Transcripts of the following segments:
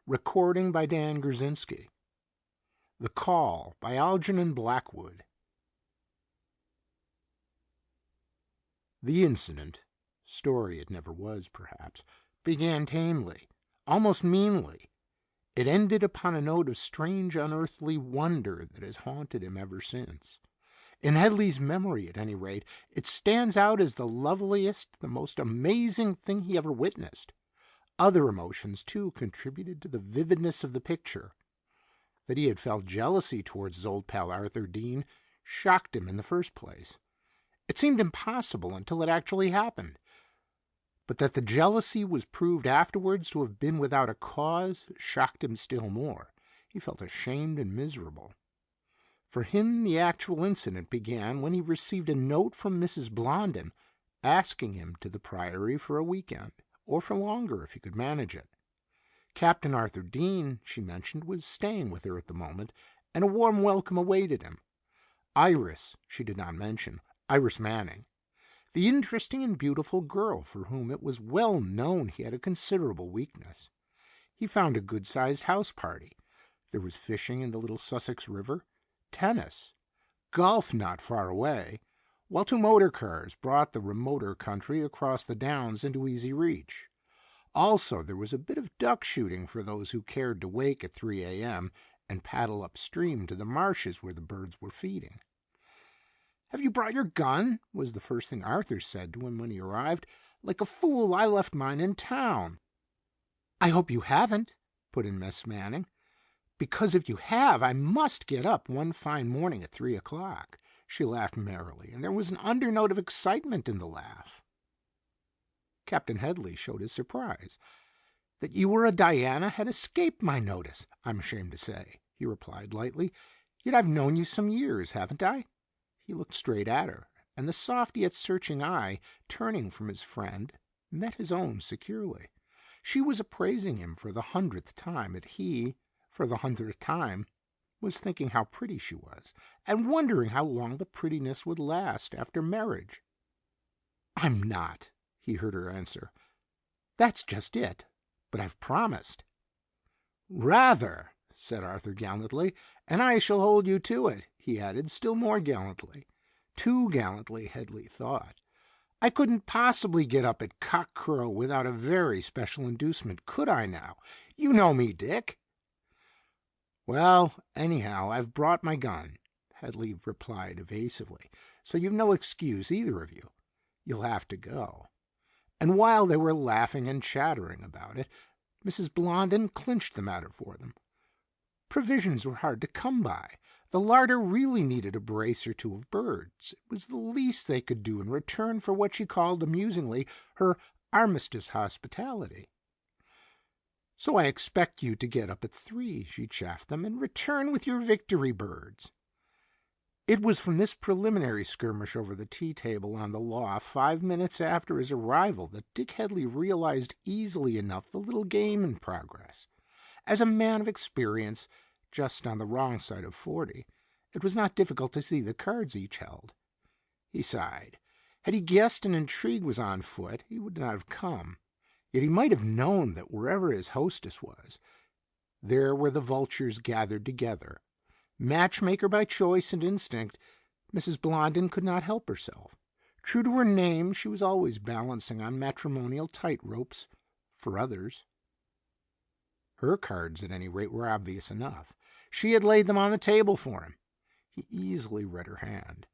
Recording by Dan Grzinski. The Call by Algernon Blackwood. The incident, story it never was perhaps, began tamely, almost meanly. It ended upon a note of strange unearthly wonder that has haunted him ever since. In Headley's memory, at any rate, it stands out as the loveliest, the most amazing thing he ever witnessed. Other emotions, too, contributed to the vividness of the picture. That he had felt jealousy towards his old pal Arthur Dean shocked him in the first place. It seemed impossible until it actually happened. But that the jealousy was proved afterwards to have been without a cause shocked him still more. He felt ashamed and miserable. For him, the actual incident began when he received a note from Mrs. Blondin asking him to the Priory for a weekend, or for longer if he could manage it. Captain Arthur Dean, she mentioned, was staying with her at the moment, and a warm welcome awaited him. Iris, she did not mention, Iris Manning, the interesting and beautiful girl for whom it was well known he had a considerable weakness. He found a good-sized house party. There was fishing in the little Sussex River, tennis, golf not far away, while 2 motor cars brought the remoter country across the downs into easy reach. Also, there was a bit of duck shooting for those who cared to wake at 3 a.m. and paddle upstream to the marshes where the birds were feeding. "Have you brought your gun?" was the first thing Arthur said to him when he arrived. "Like a fool, I left mine in town." "I hope you haven't," put in Miss Manning, "because if you have, I must get up one fine morning at 3 o'clock. She laughed merrily, and there was an undernote of excitement in the laugh. Captain Headley showed his surprise. "That you were a Diana had escaped my notice, I'm ashamed to say," he replied lightly. "Yet I've known you some years, haven't I?" He looked straight at her, and the soft yet searching eye, turning from his friend, met his own securely. She was appraising him for the 100th time, and he, for the 100th time, was thinking how pretty she was, and wondering how long the prettiness would last after marriage. "I'm not," he heard her answer. "That's just it. But I've promised." "Rather," said Arthur gallantly, "and I shall hold you to it," he added, still more gallantly. Too gallantly, Headley thought. "I couldn't possibly get up at cock-crow without a very special inducement, could I now? You know me, Dick." "Well, anyhow, I've brought my gun," Headley replied evasively, "so you've no excuse, either of you. You'll have to go." And while they were laughing and chattering about it, Mrs. Blondin clinched the matter for them. Provisions were hard to come by. The larder really needed a brace or 2 of birds. It was the least they could do in return for what she called amusingly her armistice hospitality. "So I expect you to get up at 3, she chaffed them, "and return with your victory birds." It was from this preliminary skirmish over the tea-table on the loft 5 minutes after his arrival that Dick Headley realized easily enough the little game in progress. As a man of experience, just on the wrong side of 40, it was not difficult to see the cards each held. He sighed. Had he guessed an intrigue was on foot, he would not have come. Yet he might have known that wherever his hostess was, there were the vultures gathered together. Matchmaker by choice and instinct, Mrs. Blondin could not help herself. True to her name, she was always balancing on matrimonial tight-ropes for others. Her cards, at any rate, were obvious enough. She had laid them on the table for him. He easily read her hand.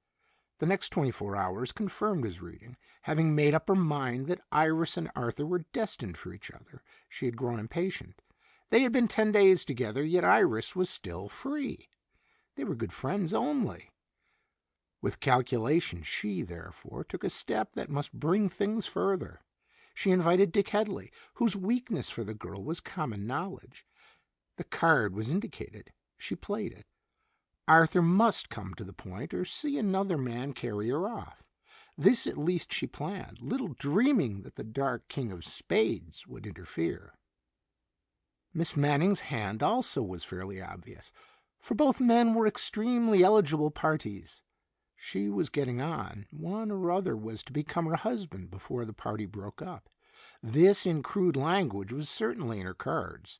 The next 24 hours confirmed his reading. Having made up her mind that Iris and Arthur were destined for each other, she had grown impatient. They had been 10 days together, yet Iris was still free. They were good friends only. With calculation, she, therefore, took a step that must bring things further. She invited Dick Headley, whose weakness for the girl was common knowledge. The card was indicated. She played it. Arthur must come to the point or see another man carry her off. This at least she planned, little dreaming that the dark king of spades would interfere. Miss Manning's hand also was fairly obvious, for both men were extremely eligible parties. She was getting on. One or other was to become her husband before the party broke up. This, in crude language, was certainly in her cards.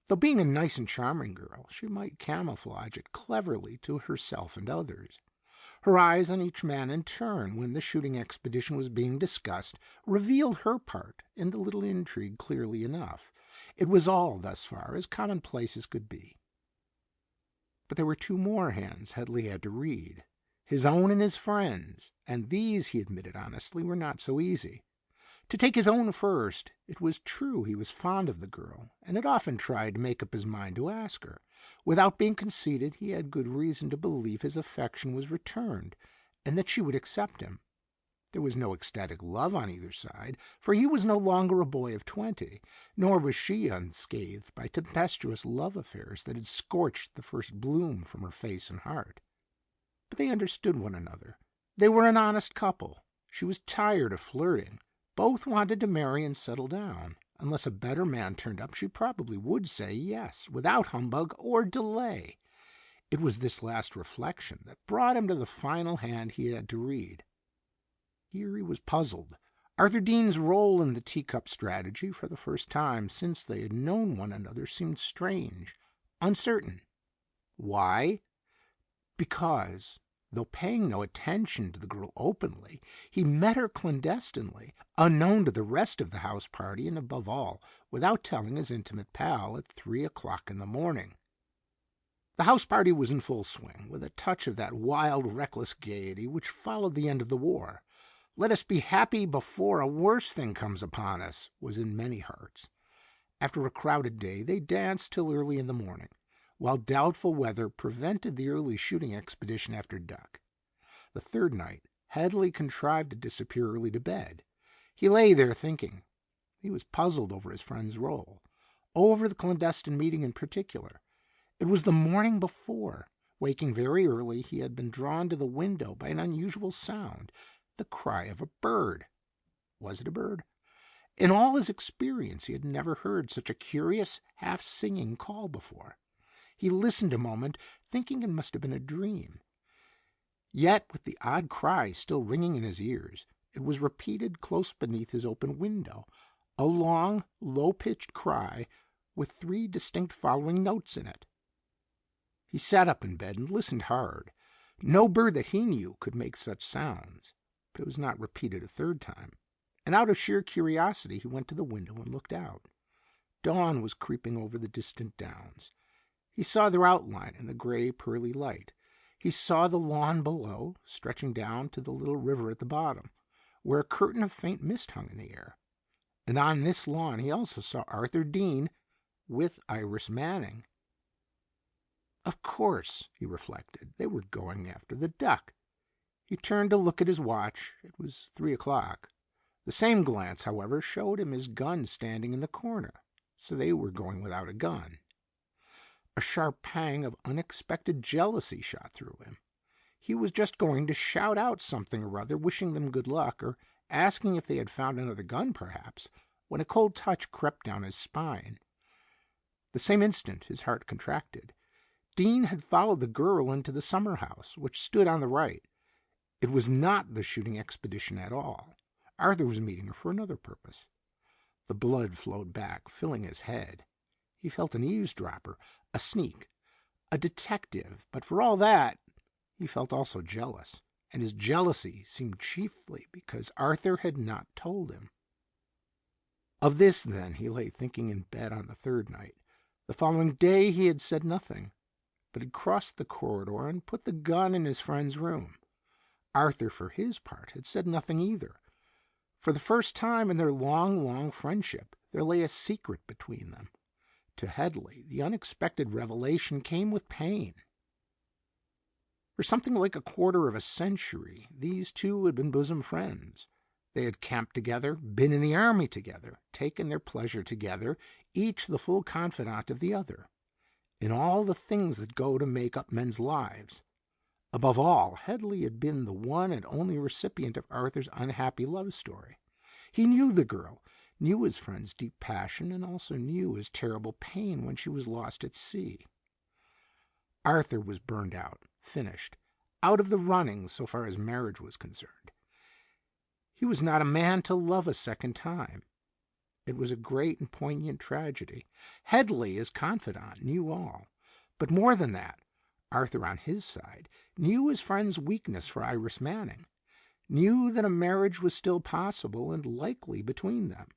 Though being a nice and charming girl, she might camouflage it cleverly to herself and others. Her eyes on each man in turn, when the shooting expedition was being discussed, revealed her part in the little intrigue clearly enough. It was all, thus far, as commonplace as could be. But there were two more hands Headley had to read, his own and his friends', and these, he admitted honestly, were not so easy. To take his own first, it was true he was fond of the girl, and had often tried to make up his mind to ask her. Without being conceited, he had good reason to believe his affection was returned, and that she would accept him. There was no ecstatic love on either side, for he was no longer a boy of 20, nor was she unscathed by tempestuous love affairs that had scorched the first bloom from her face and heart. But they understood one another. They were an honest couple. She was tired of flirting. Both wanted to marry and settle down. Unless a better man turned up, she probably would say yes, without humbug or delay. It was this last reflection that brought him to the final hand he had to read. Here he was puzzled. Arthur Dean's role in the teacup strategy for the first time since they had known one another seemed strange, uncertain. Why? Because, though paying no attention to the girl openly, he met her clandestinely, unknown to the rest of the house party, and above all, without telling his intimate pal at 3 o'clock in the morning. The house party was in full swing, with a touch of that wild, reckless gaiety which followed the end of the war. "Let us be happy before a worse thing comes upon us," was in many hearts. After a crowded day, they danced till early in the morning, while doubtful weather prevented the early shooting expedition after dusk. The third night, Headley contrived to disappear early to bed. He lay there thinking. He was puzzled over his friend's role, over the clandestine meeting in particular. It was the morning before. Waking very early, he had been drawn to the window by an unusual sound, the cry of a bird. Was it a bird? In all his experience, he had never heard such a curious, half-singing call before. He listened a moment, thinking it must have been a dream. Yet, with the odd cry still ringing in his ears, it was repeated close beneath his open window, a long, low-pitched cry with 3 distinct following notes in it. He sat up in bed and listened hard. No bird that he knew could make such sounds, but it was not repeated a third time, and out of sheer curiosity he went to the window and looked out. Dawn was creeping over the distant downs. He saw their outline in the gray, pearly light. He saw the lawn below, stretching down to the little river at the bottom, where a curtain of faint mist hung in the air. And on this lawn he also saw Arthur Dean with Iris Manning. Of course, he reflected, they were going after the duck. He turned to look at his watch. It was 3 o'clock. The same glance, however, showed him his gun standing in the corner, so they were going without a gun. A sharp pang of unexpected jealousy shot through him. He was just going to shout out something or other, wishing them good luck, or asking if they had found another gun, perhaps, when a cold touch crept down his spine. The same instant his heart contracted. Dean had followed the girl into the summer house, which stood on the right. It was not the shooting expedition at all. Arthur was meeting her for another purpose. The blood flowed back, filling his head. He felt an eavesdropper, a sneak, a detective, but for all that, he felt also jealous, and his jealousy seemed chiefly because Arthur had not told him. Of this, then, he lay thinking in bed on the third night. The following day he had said nothing, but had crossed the corridor and put the gun in his friend's room. Arthur, for his part, had said nothing either. For the first time in their long, long friendship, there lay a secret between them. To Headley, the unexpected revelation came with pain. For something like a quarter of a century, these two had been bosom friends. They had camped together, been in the army together, taken their pleasure together, each the full confidant of the other, in all the things that go to make up men's lives. Above all, Headley had been the one and only recipient of Arthur's unhappy love story. He knew the girl, knew his friend's deep passion, and also knew his terrible pain when she was lost at sea. Arthur was burned out, finished, out of the running so far as marriage was concerned. He was not a man to love a second time. It was a great and poignant tragedy. Headley, as confidant, knew all. But more than that, Arthur, on his side, knew his friend's weakness for Iris Manning, knew that a marriage was still possible and likely between them.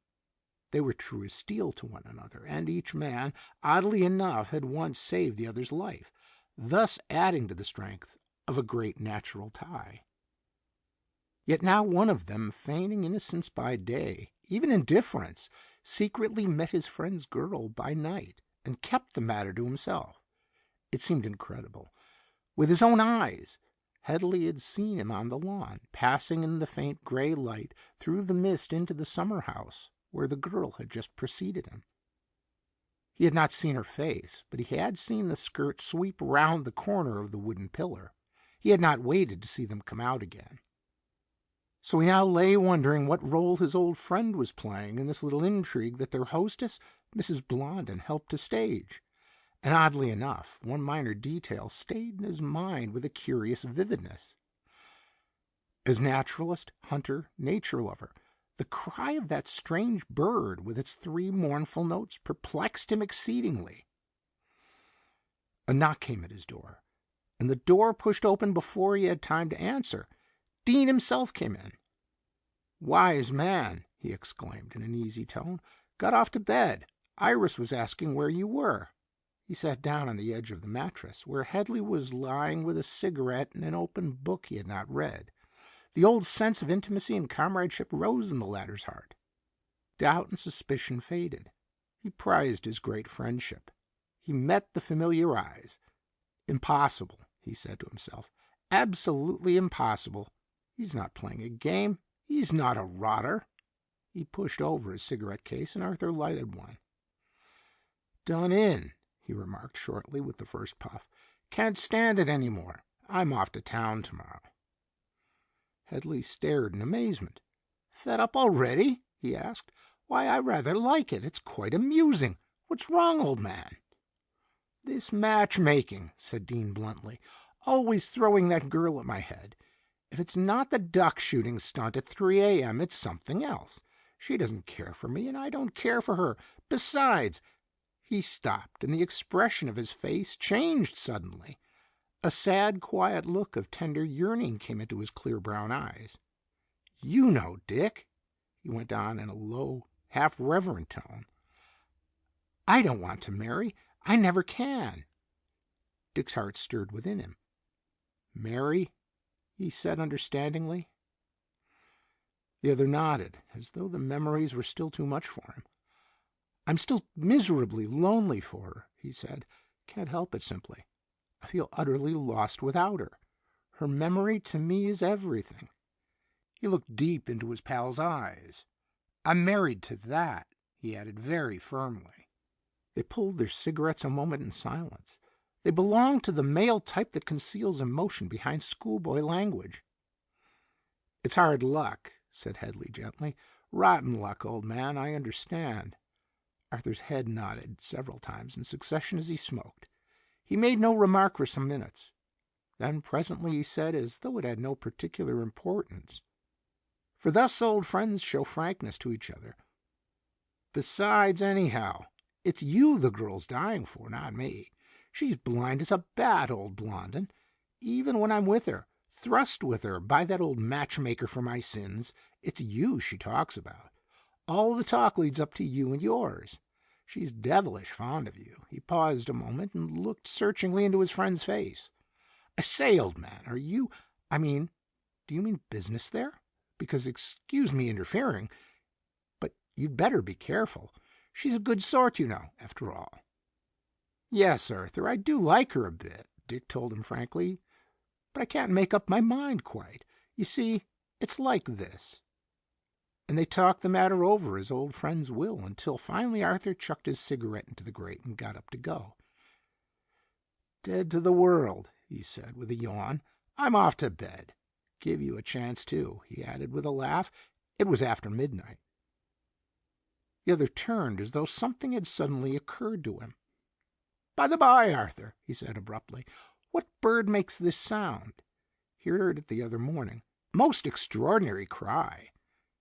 They were true as steel to one another, and each man, oddly enough, had once saved the other's life, thus adding to the strength of a great natural tie. Yet now one of them, feigning innocence by day, even indifference, secretly met his friend's girl by night, and kept the matter to himself. It seemed incredible. With his own eyes, Headley had seen him on the lawn, passing in the faint gray light through the mist into the summer house, where the girl had just preceded him. He had not seen her face, but he had seen the skirt sweep round the corner of the wooden pillar. He had not waited to see them come out again. So he now lay wondering what role his old friend was playing in this little intrigue that their hostess, Mrs. Blondin, helped to stage. And oddly enough, one minor detail stayed in his mind with a curious vividness. As naturalist, hunter, nature lover, the cry of that strange bird with its 3 mournful notes perplexed him exceedingly. A knock came at his door, and the door pushed open before he had time to answer. Dean himself came in. "Wise man," he exclaimed in an easy tone. "Got off to bed. Iris was asking where you were." He sat down on the edge of the mattress, where Headley was lying with a cigarette and an open book he had not read. The old sense of intimacy and comradeship rose in the latter's heart. Doubt and suspicion faded. He prized his great friendship. He met the familiar eyes. "Impossible," he said to himself. "Absolutely impossible. He's not playing a game. He's not a rotter." He pushed over his cigarette case, and Arthur lighted one. "Done in," he remarked shortly with the first puff. "Can't stand it any more. I'm off to town tomorrow." Headley stared in amazement. "Fed up already?" he asked. "Why, I rather like it. It's quite amusing. What's wrong, old man?" "This matchmaking," said Dean bluntly. "Always throwing that girl at my head. If it's not the duck shooting stunt at 3 a.m., it's something else. She doesn't care for me, and I don't care for her. Besides—" He stopped, and the expression of his face changed suddenly. A sad, quiet look of tender yearning came into his clear brown eyes. "You know, Dick," he went on in a low, half-reverent tone, "I don't want to marry. I never can." Dick's heart stirred within him. "Marry?" he said understandingly. The other nodded, as though the memories were still too much for him. "I'm still miserably lonely for her," he said. "Can't help it, simply. I feel utterly lost without her. Her memory to me is everything." He looked deep into his pal's eyes. "I'm married to that," he added very firmly. They pulled their cigarettes a moment in silence. They belonged to the male type that conceals emotion behind schoolboy language. "It's hard luck," said Headley gently. "Rotten luck, old man, I understand." Arthur's head nodded several times in succession as he smoked. He made no remark for some minutes. Then presently he said, as though it had no particular importance, for thus old friends show frankness to each other, "Besides, anyhow, it's you the girl's dying for, not me. She's blind as a bat, old Blondin. Even when I'm with her, thrust with her by that old matchmaker for my sins, it's you she talks about. All the talk leads up to you and yours. She's devilish fond of you." He paused a moment and looked searchingly into his friend's face. "I say, old man, do you mean business there? Because, excuse me interfering, but you'd better be careful. She's a good sort, you know, after all." "Yes, Arthur, I do like her a bit," Dick told him frankly, "but I can't make up my mind quite. You see, it's like this." And they talked the matter over as old friends will, until finally Arthur chucked his cigarette into the grate and got up to go. "Dead to the world," he said with a yawn. "I'm off to bed. Give you a chance, too," he added with a laugh. It was after midnight. The other turned as though something had suddenly occurred to him. "By the by, Arthur," he said abruptly, "what bird makes this sound? Heard it the other morning. Most extraordinary cry.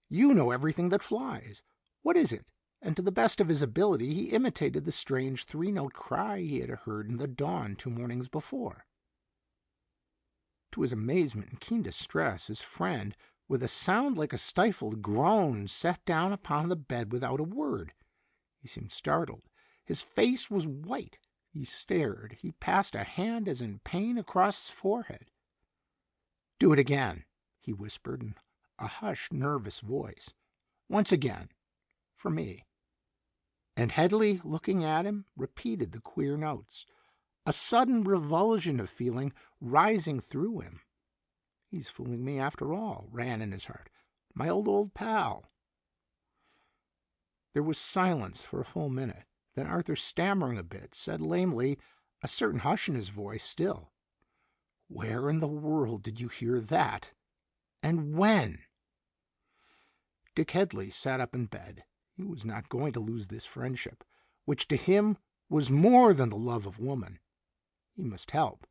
You know everything that flies. What is it? and to the best of his ability he imitated the strange three-note cry he had heard in the dawn 2 mornings before. To his amazement and keen distress, his friend, with a sound like a stifled groan, sat down upon the bed without a word. He seemed startled. His face was white. He stared. He passed a hand as in pain across his forehead. "Do it again," he whispered in a hushed, nervous voice. "Once again. For me." And Headley, looking at him, repeated the queer notes, a sudden revulsion of feeling rising through him. "He's fooling me after all," ran in his heart. "My old pal." There was silence for a full minute. Then Arthur, stammering a bit, said lamely, a certain hush in his voice still, "Where in the world did you hear that? And when?" Dick Headley sat up in bed. He was not going to lose this friendship, which to him was more than the love of woman. He must help.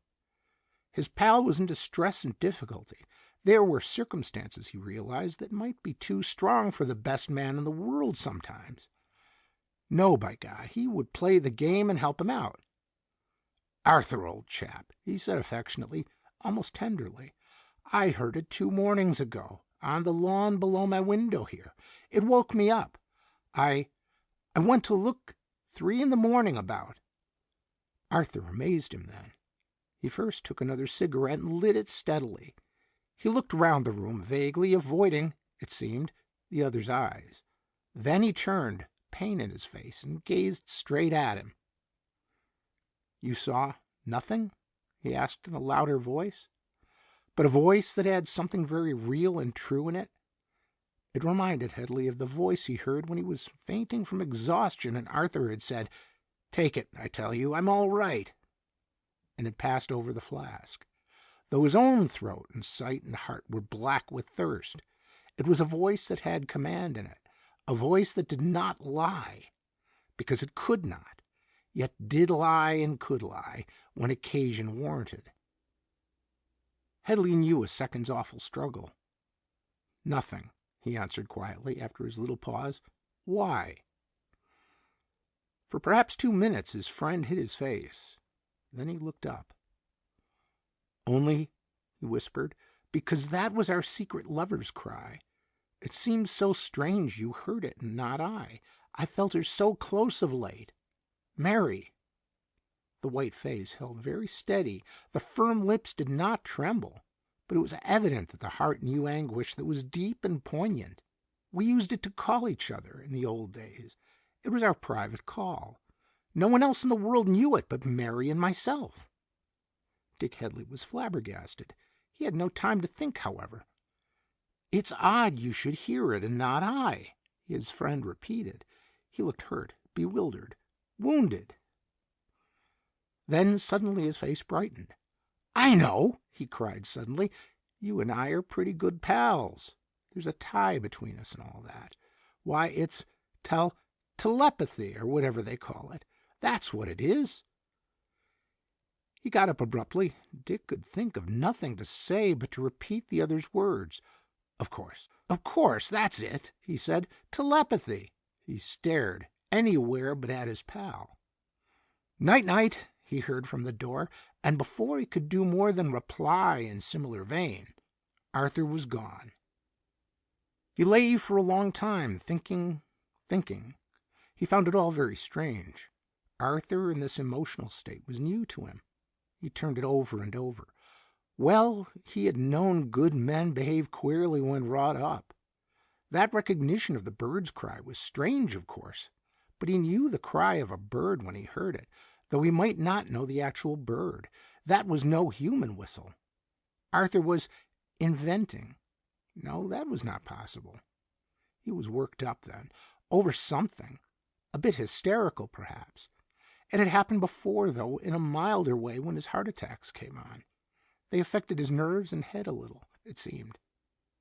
His pal was in distress and difficulty. There were circumstances, he realized, that might be too strong for the best man in the world sometimes. No, by God, he would play the game and help him out. "Arthur, old chap," he said affectionately, almost tenderly, "I heard it 2 mornings ago, on the lawn below my window here. It woke me up. I went to look 3 in the morning about." Arthur amazed him then. He first took another cigarette and lit it steadily. He looked round the room vaguely, avoiding, it seemed, the other's eyes. Then he turned, pain in his face, and gazed straight at him. "You saw nothing?" he asked in a louder voice, but a voice that had something very real and true in it. It reminded Headley of the voice he heard when he was fainting from exhaustion and Arthur had said, "Take it, I tell you, I'm all right," and had passed over the flask. Though his own throat and sight and heart were black with thirst, it was a voice that had command in it, a voice that did not lie, because it could not, yet did lie and could lie when occasion warranted. Headley knew a second's awful struggle. "Nothing," he answered quietly after his little pause. "Why?" For perhaps 2 minutes his friend hid his face. Then he looked up. "Only," he whispered, "because that was our secret lover's cry. It seems so strange you heard it and not I. I felt her so close of late. Mary." The white face held very steady. The firm lips did not tremble, but it was evident that the heart knew anguish that was deep and poignant. "We used it to call each other in the old days. It was our private call. No one else in the world knew it but Mary and myself." Dick Headley was flabbergasted. He had no time to think, however. "It's odd you should hear it and not I," his friend repeated. He looked hurt, bewildered, wounded. Then suddenly his face brightened. "I know!" he cried suddenly. "You and I are pretty good pals. There's a tie between us and all that. Why, it's telepathy, or whatever they call it. That's what it is." He got up abruptly. Dick could think of nothing to say but to repeat the other's words. Of course, that's it," he said. "Telepathy." He stared anywhere but at his pal. "Night, night," he heard from the door, and before he could do more than reply in similar vein, Arthur was gone. He lay for a long time, thinking. He found it all very strange. Arthur in this emotional state was new to him. He turned it over and over. Well, he had known good men behave queerly when wrought up. That recognition of the bird's cry was strange, of course, but he knew the cry of a bird when he heard it, though he might not know the actual bird. That was no human whistle. Arthur was inventing. No, that was not possible. He was worked up then, over something, a bit hysterical perhaps. It had happened before, though, in a milder way when his heart attacks came on. They affected his nerves and head a little, it seemed.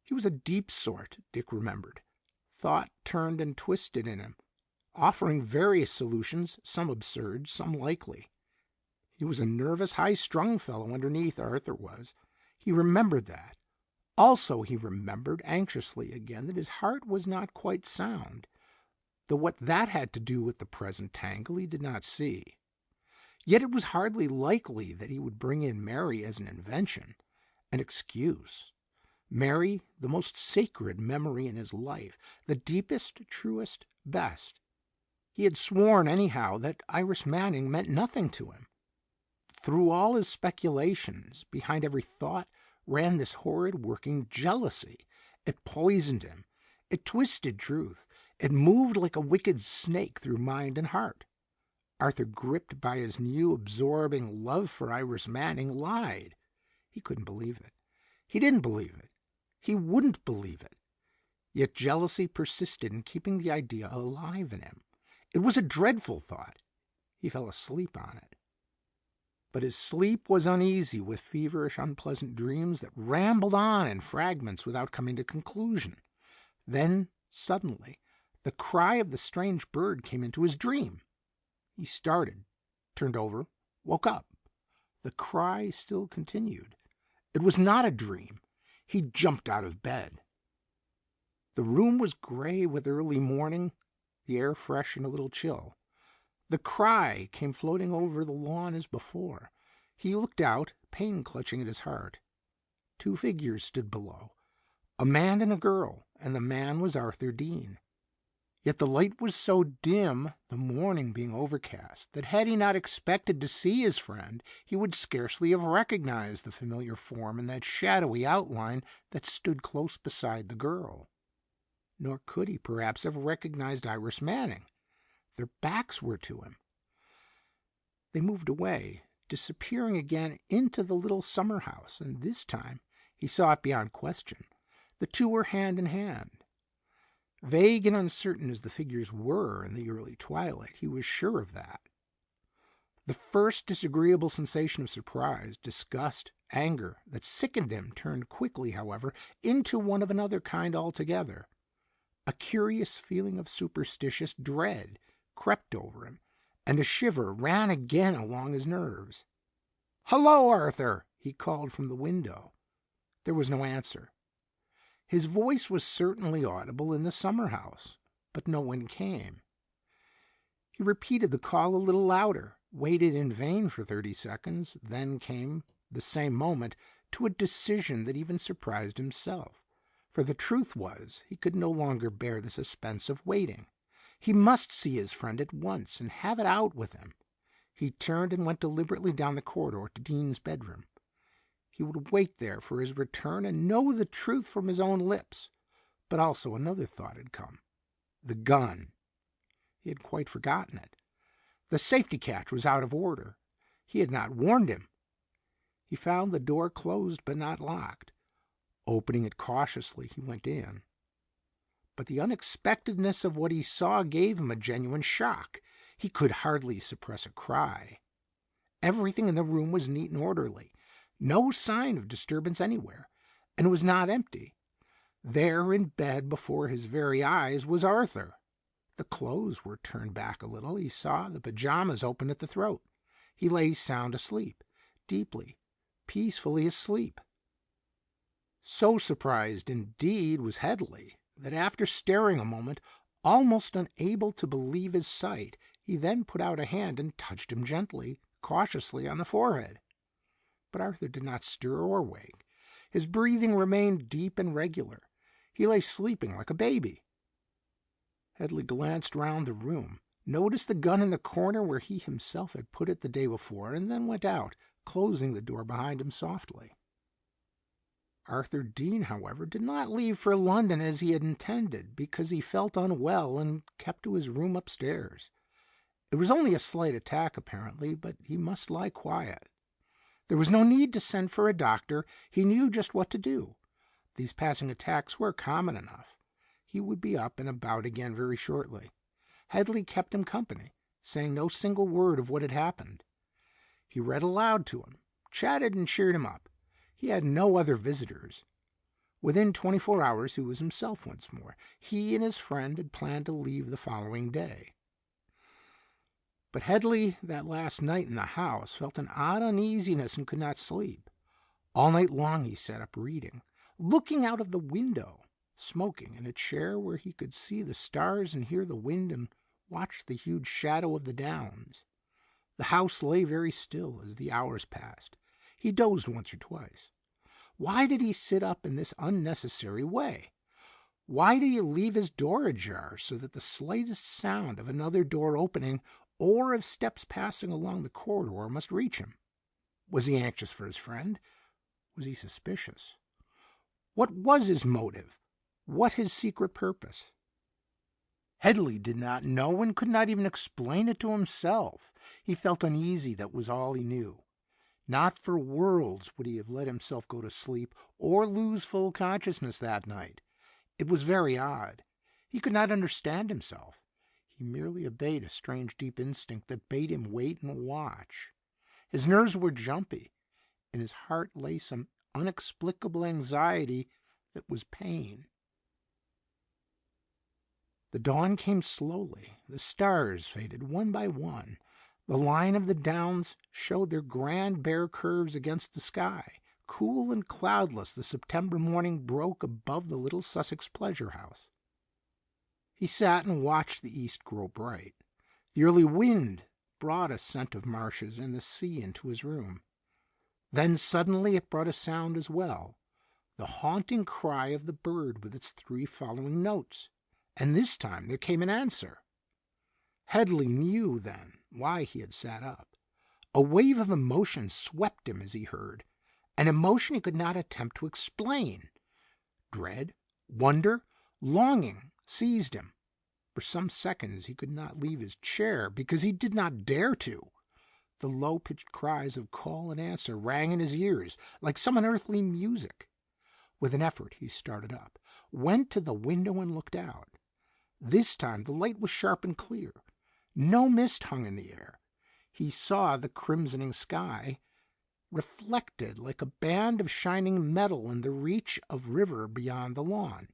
He was a deep sort, Dick remembered. Thought turned and twisted in him, offering various solutions, some absurd, some likely. He was a nervous, high-strung fellow underneath, Arthur was. He remembered that. Also, he remembered anxiously again that his heart was not quite sound, though what that had to do with the present tangle he did not see. Yet it was hardly likely that he would bring in Mary as an invention, an excuse. Mary, the most sacred memory in his life, the deepest, truest, best. He had sworn, anyhow, that Iris Manning meant nothing to him. Through all his speculations, behind every thought, ran this horrid working jealousy. It poisoned him. It twisted truth. It moved like a wicked snake through mind and heart. Arthur, gripped by his new absorbing love for Iris Manning, lied. He couldn't believe it. He didn't believe it. He wouldn't believe it. Yet jealousy persisted in keeping the idea alive in him. It was a dreadful thought. He fell asleep on it. But his sleep was uneasy with feverish, unpleasant dreams that rambled on in fragments without coming to conclusion. Then, suddenly, the cry of the strange bird came into his dream. He started, turned over, woke up. The cry still continued. It was not a dream. He jumped out of bed. The room was gray with early morning, the air fresh and a little chill. The cry came floating over the lawn as before. He looked out, pain clutching at his heart. 2 figures stood below, a man and a girl, and the man was Arthur Dean. Yet the light was so dim, the morning being overcast, that had he not expected to see his friend, he would scarcely have recognized the familiar form in that shadowy outline that stood close beside the girl. Nor could he perhaps have recognized Iris Manning. Their backs were to him. They moved away, disappearing again into the little summer house, and this time he saw it beyond question. The two were hand in hand. Vague and uncertain as the figures were in the early twilight, he was sure of that. The first disagreeable sensation of surprise, disgust, anger that sickened him turned quickly, however, into one of another kind altogether. A curious feeling of superstitious dread crept over him, and a shiver ran again along his nerves. "Hello, Arthur!" he called from the window. There was no answer. His voice was certainly audible in the summer house, but no one came. He repeated the call a little louder, waited in vain for 30 seconds, then came, the same moment, to a decision that even surprised himself. For the truth was, he could no longer bear the suspense of waiting. He must see his friend at once and have it out with him. He turned and went deliberately down the corridor to Dean's bedroom. He would wait there for his return and know the truth from his own lips. But also another thought had come. The gun. He had quite forgotten it. The safety catch was out of order. He had not warned him. He found the door closed but not locked. Opening it cautiously, he went in. But the unexpectedness of what he saw gave him a genuine shock. He could hardly suppress a cry. Everything in the room was neat and orderly. No sign of disturbance anywhere, and it was not empty. There in bed before his very eyes was Arthur. The clothes were turned back a little. He saw the pajamas open at the throat. He lay sound asleep, deeply, peacefully asleep. So surprised, indeed, was Headley that after staring a moment, almost unable to believe his sight, he then put out a hand and touched him gently, cautiously on the forehead. But Arthur did not stir or wake. His breathing remained deep and regular. He lay sleeping like a baby. Headley glanced round the room, noticed the gun in the corner where he himself had put it the day before, and then went out, closing the door behind him softly. Arthur Dean, however, did not leave for London as he had intended, because he felt unwell and kept to his room upstairs. It was only a slight attack, apparently, but he must lie quiet. There was no need to send for a doctor. He knew just what to do. These passing attacks were common enough. He would be up and about again very shortly. Headley kept him company, saying no single word of what had happened. He read aloud to him, chatted and cheered him up. He had no other visitors. Within 24 hours he was himself once more. He and his friend had planned to leave the following day. But Headley, that last night in the house, felt an odd uneasiness and could not sleep. All night long he sat up reading, looking out of the window, smoking in a chair where he could see the stars and hear the wind and watch the huge shadow of the downs. The house lay very still as the hours passed. He dozed once or twice. Why did he sit up in this unnecessary way? Why did he leave his door ajar so that the slightest sound of another door opening or of steps passing along the corridor must reach him? Was he anxious for his friend? Was he suspicious? What was his motive? What his secret purpose? Headley did not know and could not even explain it to himself. He felt uneasy, that was all he knew. Not for worlds would he have let himself go to sleep or lose full consciousness that night. It was very odd. He could not understand himself. He merely obeyed a strange deep instinct that bade him wait and watch. His nerves were jumpy. In his heart lay some unexplicable anxiety that was pain. The dawn came slowly. The stars faded one by one. The line of the downs showed their grand bare curves against the sky. Cool and cloudless, the September morning broke above the little Sussex pleasure house. He sat and watched the east grow bright. The early wind brought a scent of marshes and the sea into his room. Then suddenly it brought a sound as well, the haunting cry of the bird with its 3 following notes. And this time there came an answer. Headley knew then why he had sat up. A wave of emotion swept him as he heard, an emotion he could not attempt to explain. Dread, wonder, longing seized him. For some seconds he could not leave his chair because he did not dare to. The low-pitched cries of call and answer rang in his ears like some unearthly music. With an effort he started up, went to the window and looked out. This time the light was sharp and clear. No mist hung in the air. He saw the crimsoning sky reflected like a band of shining metal in the reach of river beyond the lawn.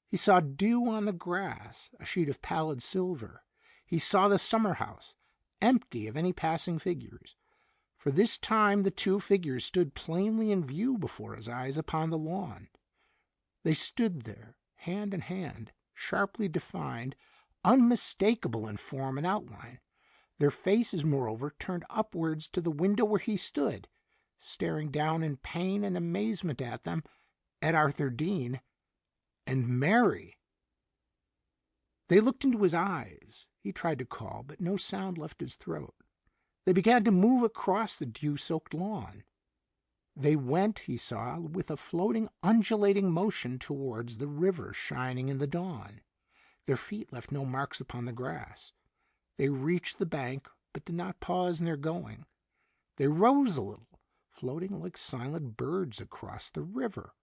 He saw dew on the grass, a sheet of pallid silver. He saw the summer house, empty of any passing figures. For this time the 2 figures stood plainly in view before his eyes upon the lawn. They stood there, hand in hand, sharply defined, unmistakable in form and outline. Their faces, moreover, turned upwards to the window where he stood, staring down in pain and amazement at them, at Arthur Dean and Mary. They looked into his eyes. He tried to call, but no sound left his throat. They began to move across the dew-soaked lawn. They went, he saw, with a floating, undulating motion towards the river shining in the dawn. Their feet left no marks upon the grass. They reached the bank, but did not pause in their going. They rose a little, floating like silent birds across the river.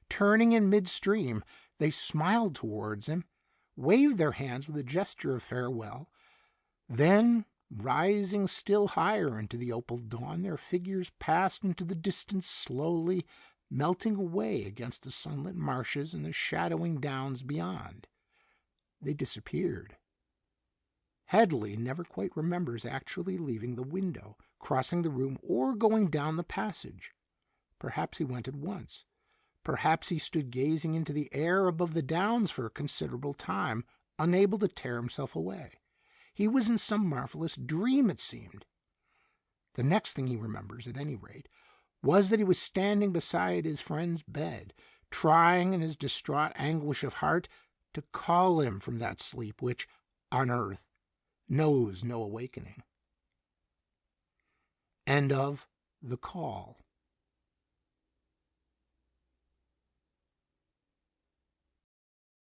Turning in midstream, they smiled towards him, waved their hands with a gesture of farewell. Then, rising still higher into the opal dawn, their figures passed into the distance slowly, melting away against the sunlit marshes and the shadowing downs beyond. They disappeared. Headley never quite remembers actually leaving the window, crossing the room, or going down the passage. Perhaps he went at once. Perhaps he stood gazing into the air above the downs for a considerable time, unable to tear himself away. He was in some marvelous dream, it seemed. The next thing he remembers, at any rate, was that he was standing beside his friend's bed, trying in his distraught anguish of heart to call him from that sleep which, on earth, knows no awakening. End of The Call.